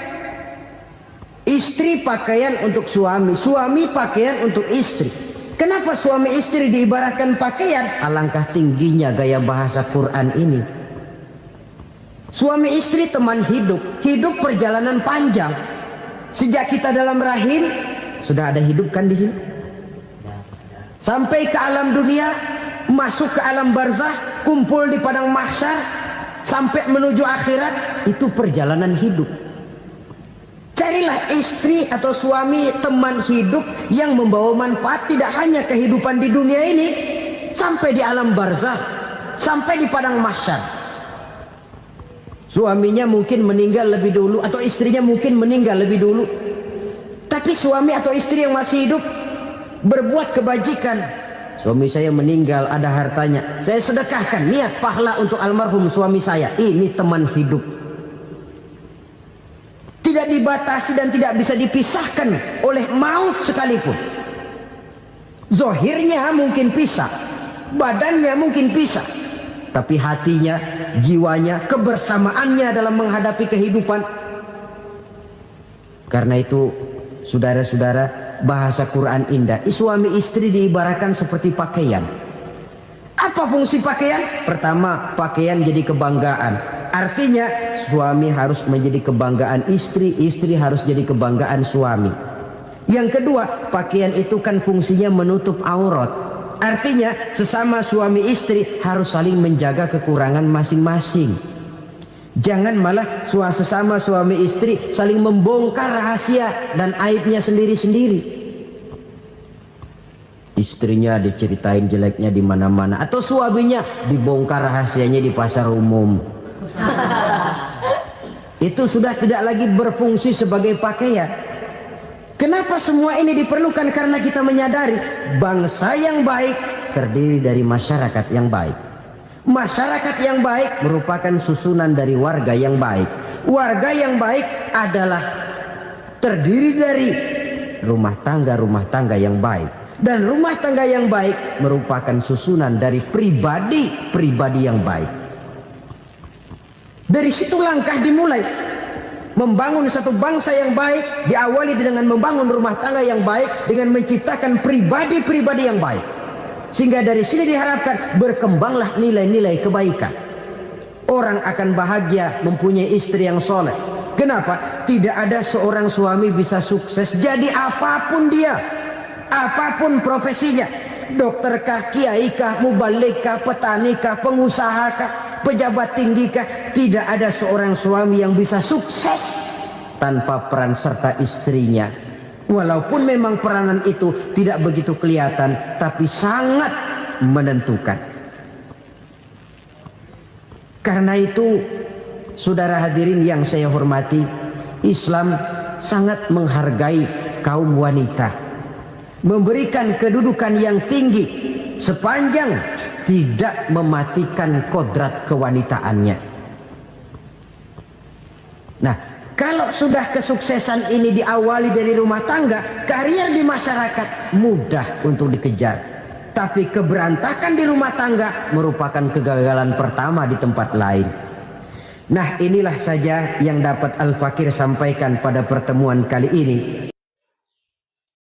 istri pakaian untuk suami, suami pakaian untuk istri. Kenapa suami istri diibaratkan pakaian? Alangkah tingginya gaya bahasa Quran ini. Suami istri teman hidup, hidup perjalanan panjang. Sejak kita dalam rahim sudah ada hidup kan di sini. Sampai ke alam dunia, masuk ke alam barzah, kumpul di padang mahsyar, sampai menuju akhirat, itu perjalanan hidup. Carilah istri atau suami teman hidup yang membawa manfaat tidak hanya kehidupan di dunia ini, sampai di alam barzah, sampai di padang mahsyar. Suaminya mungkin meninggal lebih dulu atau istrinya mungkin meninggal lebih dulu. Tapi suami atau istri yang masih hidup berbuat kebajikan. Suami saya meninggal, ada hartanya, saya sedekahkan, niat pahala untuk almarhum suami saya. Ini teman hidup. Tidak dibatasi dan tidak bisa dipisahkan oleh maut sekalipun. Zohirnya mungkin pisah, badannya mungkin pisah, tapi hatinya, jiwanya, kebersamaannya dalam menghadapi kehidupan. Karena itu, saudara-saudara, bahasa Quran indah. Suami istri diibaratkan seperti pakaian. Apa fungsi pakaian? Pertama, pakaian jadi kebanggaan. Artinya suami harus menjadi kebanggaan istri, istri harus jadi kebanggaan suami. Yang kedua, pakaian itu kan fungsinya menutup aurat. Artinya sesama suami istri harus saling menjaga kekurangan masing-masing. Jangan malah sesama suami istri saling membongkar rahasia dan aibnya sendiri-sendiri. Istrinya diceritain jeleknya di mana-mana, atau suaminya dibongkar rahasianya di pasar umum. Itu sudah tidak lagi berfungsi sebagai pakaian. Kenapa semua ini diperlukan? Karena kita menyadari bangsa yang baik terdiri dari masyarakat yang baik. Masyarakat yang baik merupakan susunan dari warga yang baik. Warga yang baik adalah terdiri dari rumah tangga yang baik. Dan rumah tangga yang baik merupakan susunan dari pribadi yang baik. Dari situ langkah dimulai. Membangun satu bangsa yang baik diawali dengan membangun rumah tangga yang baik, dengan menciptakan pribadi-pribadi yang baik. Sehingga dari sini diharapkan berkembanglah nilai-nilai kebaikan. Orang akan bahagia mempunyai istri yang soleh. Kenapa? Tidak ada seorang suami bisa sukses jadi apapun dia, apapun profesinya. Dokterkah, kiaikah, mubalikah, petanikah, pengusahakah, pejabat tinggikah, tidak ada seorang suami yang bisa sukses tanpa peran serta istrinya. Walaupun memang peranan itu tidak begitu kelihatan, tapi sangat menentukan. Karena itu, saudara hadirin yang saya hormati, Islam sangat menghargai kaum wanita, memberikan kedudukan yang tinggi sepanjang tidak mematikan kodrat kewanitaannya. Nah, kalau sudah kesuksesan ini diawali dari rumah tangga, karier di masyarakat mudah untuk dikejar. Tapi keberantakan di rumah tangga merupakan kegagalan pertama di tempat lain. Nah, inilah saja yang dapat Al-Fakir sampaikan pada pertemuan kali ini.